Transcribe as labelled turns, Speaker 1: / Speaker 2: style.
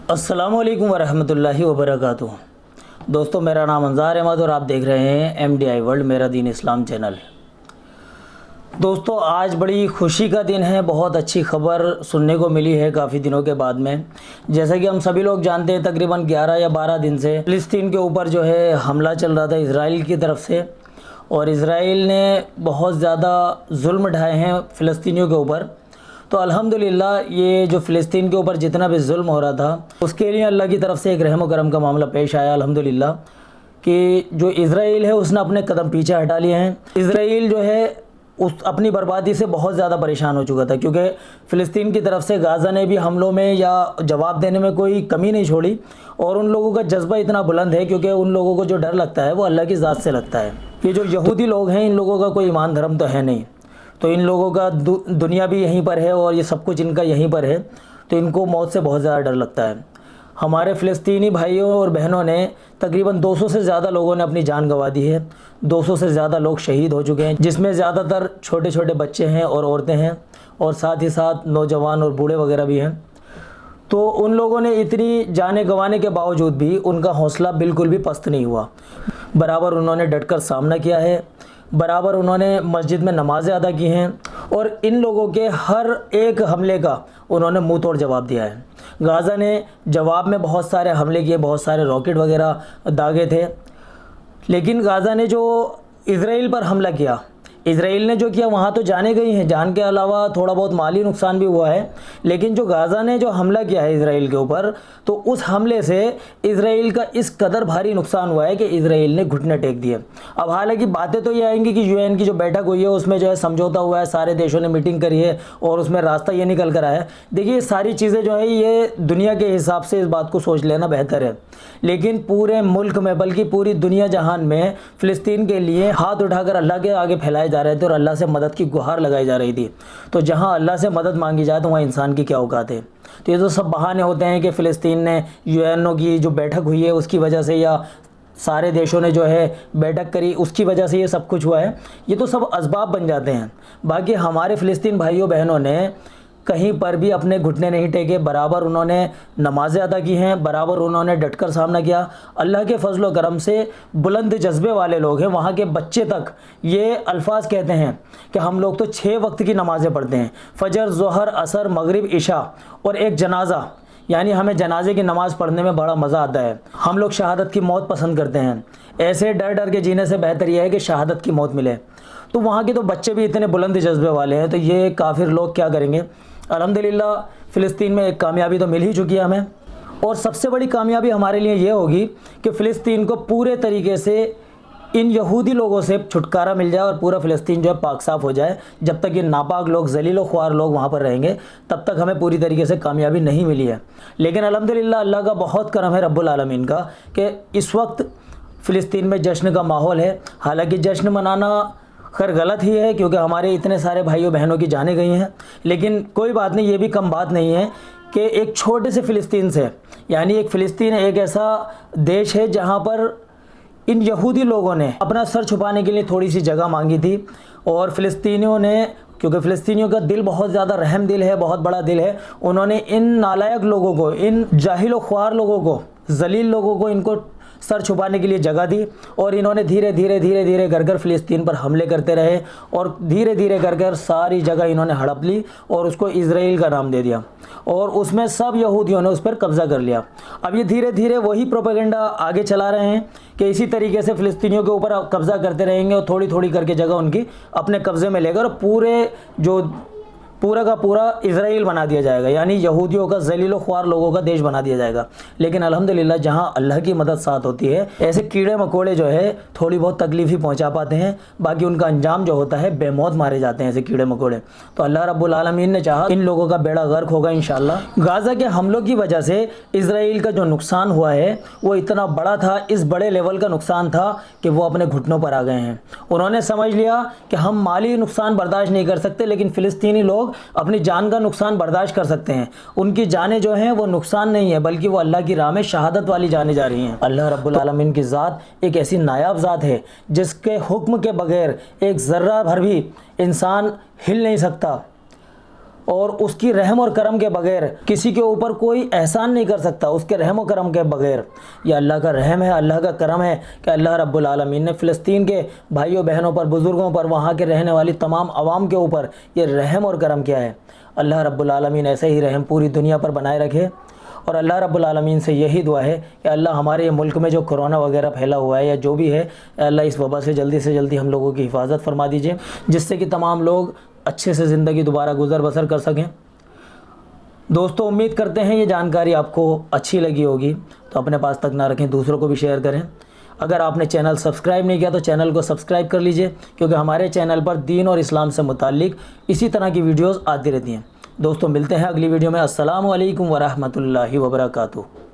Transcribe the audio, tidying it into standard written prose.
Speaker 1: अस्सलामुअलैकुम वरहमतुल्लाहि वबरकातुहू। दोस्तों, मेरा नाम अंजार अहमद और आप देख रहे हैं MDI वर्ल्ड मेरा दीन इस्लाम चैनल। दोस्तों, आज बड़ी खुशी का दिन है। बहुत अच्छी खबर सुनने को मिली है काफ़ी दिनों के बाद में। जैसा कि हम सभी लोग जानते हैं, तकरीबन 11 या 12 दिन से फ़िलिस्तीन के ऊपर जो है हमला चल रहा था इज़राइल की तरफ से, और इज़राइल ने बहुत ज़्यादा जुल्म ढाए हैं फ़िलिस्तीनियों के ऊपर। तो अल्हम्दुलिल्लाह ये जो फ़िलिस्तीन के ऊपर जितना भी जुल्म हो रहा था, उसके लिए अल्लाह की तरफ से एक रहम करम का मामला पेश आया अल्हम्दुलिल्लाह, कि जो इज़राइल है उसने अपने कदम पीछे हटा लिए हैं। इज़राइल जो है उस अपनी बर्बादी से बहुत ज़्यादा परेशान हो चुका था, क्योंकि फ़िलिस्तीन की तरफ से गाज़ा ने भी हमलों में या जवाब देने में कोई कमी नहीं छोड़ी, और उन लोगों का जज्बा इतना बुलंद है क्योंकि उन लोगों को जो डर लगता है वो अल्लाह की ज़ात से लगता है। ये जो यहूदी लोग हैं, इन लोगों का कोई ईमान धर्म तो है नहीं, तो इन लोगों का दुनिया भी यहीं पर है और ये सब कुछ इनका यहीं पर है, तो इनको मौत से बहुत ज़्यादा डर लगता है। हमारे फ़िलिस्तीनी भाइयों और बहनों ने तकरीबन 200 से ज़्यादा लोगों ने अपनी जान गंवा दी है। 200 से ज़्यादा लोग शहीद हो चुके हैं, जिसमें ज़्यादातर छोटे छोटे बच्चे हैं और औरतें हैं, और साथ ही साथ नौजवान और बूढ़े वगैरह भी हैं। तो उन लोगों ने इतनी जानें गंवाने के बावजूद भी उनका हौसला बिल्कुल भी पस्त नहीं हुआ। बराबर उन्होंने डटकर सामना किया है, बराबर उन्होंने मस्जिद में नमाज़ें अदा की हैं, और इन लोगों के हर एक हमले का उन्होंने मुंह तोड़ जवाब दिया है। गाज़ा ने जवाब में बहुत सारे हमले किए, बहुत सारे रॉकेट वगैरह दागे थे, लेकिन गाज़ा ने जो इज़राइल पर हमला किया, इज़राइल ने जो किया वहाँ तो जाने गई हैं, जान के अलावा थोड़ा बहुत माली नुकसान भी हुआ है, लेकिन जो गाज़ा ने जो हमला किया है इज़राइल के ऊपर, तो उस हमले से इज़राइल का इस कदर भारी नुकसान हुआ है कि इज़राइल ने घुटने टेक दिए। अब हालांकि बातें तो ये आएंगी कि UN की जो बैठक हुई है उसमें जो है समझौता हुआ है, सारे देशों ने मीटिंग करी है और उसमें रास्ता ये निकल कर आया है। देखिए, सारी चीज़ें जो है ये दुनिया के हिसाब से इस बात को सोच लेना बेहतर है, लेकिन पूरे मुल्क में बल्कि पूरी दुनिया जहान में फ़िलिस्तीन के लिए हाथ उठाकर अल्लाह के आगे फैलाए जा रहे थे और अल्लाह से मदद की गुहार लगाई जा रही थी। तो जहां अल्लाह से मदद मांगी जाए तो वहाँ इंसान की क्या औकात है। तो ये तो सब बहाने होते हैं कि फ़िलिस्तीन ने UN की जो बैठक हुई है उसकी वजह से, या सारे देशों ने जो है बैठक करी उसकी वजह से ये सब कुछ हुआ है। ये तो सब असबाब बन जाते हैं। बाकी हमारे फ़िलिस्तीन भाइयों बहनों ने कहीं पर भी अपने घुटने नहीं टेके, बराबर उन्होंने नमाज़ें अदा की हैं, बराबर उन्होंने डटकर सामना किया। अल्लाह के फजल व करम से बुलंद जज्बे वाले लोग हैं। वहाँ के बच्चे तक ये अल्फाज कहते हैं कि हम लोग तो 6 वक्त की नमाज़ें पढ़ते हैं, फ़जर, ज़ोहर, असर, मगरिब, इशा और एक जनाजा, यानी हमें जनाजे की नमाज़ पढ़ने में बड़ा मज़ा आता है। हम लोग शहादत की मौत पसंद करते हैं। ऐसे डर डर के जीने से बेहतर यह है कि शहादत की मौत मिले। तो वहाँ के तो बच्चे भी इतने बुलंद जज्बे वाले हैं, तो ये काफिर लोग क्या करेंगे। अल्हम्दुलिल्लाह फ़िलिस्तीन में एक कामयाबी तो मिल ही चुकी है हमें, और सबसे बड़ी कामयाबी हमारे लिए ये होगी कि फ़िलिस्तीन को पूरे तरीके से इन यहूदी लोगों से छुटकारा मिल जाए और पूरा फ़िलिस्तीन जो है पाक साफ़ हो जाए। जब तक ये नापाक लोग, ज़लील व ख्वार लोग वहाँ पर रहेंगे, तब तक हमें पूरी तरीके से कामयाबी नहीं मिली है। लेकिन अल्हम्दुलिल्लाह अल्लाह का बहुत करम है रब्बुल आलमीन का कि इस वक्त फ़िलिस्तीन में जश्न का माहौल है। हालांकि जश्न मनाना खैर गलत ही है, क्योंकि हमारे इतने सारे भाइयों बहनों की जानें गई हैं, लेकिन कोई बात नहीं, ये भी कम बात नहीं है कि एक छोटे से फ़िलिस्तीन से, यानी एक फ़िलिस्तीन एक ऐसा देश है जहाँ पर इन यहूदी लोगों ने अपना सर छुपाने के लिए थोड़ी सी जगह मांगी थी, और फ़िलिस्तीनियों ने, क्योंकि फ़िलिस्तीनियों का दिल बहुत ज़्यादा रहम दिल है, बहुत बड़ा दिल है, उन्होंने इन नालायक लोगों को, इन जाहिल व ख्वार लोगों को, जलील लोगों को इनको सर छुपाने के लिए जगह दी, और इन्होंने धीरे धीरे कर कर फ़िलिस्तीन पर हमले करते रहे, और धीरे धीरे कर कर सारी जगह इन्होंने हड़प ली और उसको इज़राइल का नाम दे दिया, और उसमें सब यहूदियों ने उस पर कब्ज़ा कर लिया। अब ये धीरे धीरे वही प्रोपेगेंडा आगे चला रहे हैं कि इसी तरीके से फ़िलिस्तीनियों के ऊपर कब्ज़ा करते रहेंगे और थोड़ी थोड़ी करके जगह उनकी अपने कब्ज़े में लेकर पूरे जो पूरा का पूरा इज़राइल बना दिया जाएगा, यानी यहूदियों का, ज़लील व ख्वार लोगों का देश बना दिया जाएगा। लेकिन अल्हम्दुलिल्लाह जहाँ अल्लाह की मदद साथ होती है, ऐसे कीड़े मकोड़े जो है थोड़ी बहुत तकलीफ़ ही पहुँचा पाते हैं, बाकी उनका अंजाम जो होता है बेमौत मारे जाते हैं ऐसे कीड़े मकोड़े। तो अल्लाह रब्बुल आलमीन ने चाहा इन लोगों का बेड़ा गर्क होगा इंशाअल्लाह। गाज़ा के हमलों की वजह से इज़राइल का जो नुकसान हुआ है वो इतना बड़ा था, इस बड़े लेवल का नुकसान था कि वो अपने घुटनों पर आ गए हैं। उन्होंने समझ लिया कि हम माली नुकसान बर्दाश्त नहीं कर सकते, लेकिन फ़िलिस्तीनी लोग अपनी जान का नुकसान बर्दाश्त कर सकते हैं। उनकी जानें जो हैं वो नुकसान नहीं है, बल्कि वो अल्लाह की राह में शहादत वाली जानें जा रही हैं। अल्लाह रब्बुल आलमीन की ज़ात एक ऐसी नायाब ज़ात है जिसके हुक्म के बगैर एक ज़र्रा भर भी इंसान हिल नहीं सकता। और उसकी रहम और करम के बगैर किसी के ऊपर कोई एहसान नहीं कर सकता, उसके रहम और करम के बगैर। ये अल्लाह का रहम है, अल्लाह का करम है कि अल्लाह रब्बुल आलमीन ने फ़िलिस्तीन के भाइयों बहनों पर, बुज़ुर्गों पर, वहाँ के रहने वाली तमाम आवाम के ऊपर ये रहम और करम किया है। अल्लाह रब्बुल आलमीन ऐसे ही रहम पूरी दुनिया पर बनाए रखे। और अल्लाह रब्बुल आलमीन से यही दुआ है कि अल्लाह हमारे मुल्क में जो कोरोना वगैरह फैला हुआ है या जो भी है, अल्लाह इस वबा से जल्दी हम लोगों की हिफाजत फरमा दीजिए, जिससे कि तमाम लोग अच्छे से ज़िंदगी दोबारा गुजर बसर कर सकें। दोस्तों, उम्मीद करते हैं ये जानकारी आपको अच्छी लगी होगी, तो अपने पास तक ना रखें, दूसरों को भी शेयर करें। अगर आपने चैनल सब्सक्राइब नहीं किया तो चैनल को सब्सक्राइब कर लीजिए, क्योंकि हमारे चैनल पर दीन और इस्लाम से मुताल्लिक इसी तरह की वीडियोज़ आती रहती हैं। दोस्तों, मिलते हैं अगली वीडियो में। अस्सलामु अलैकुम वरहमतुल्लाहि वबरकातुहू।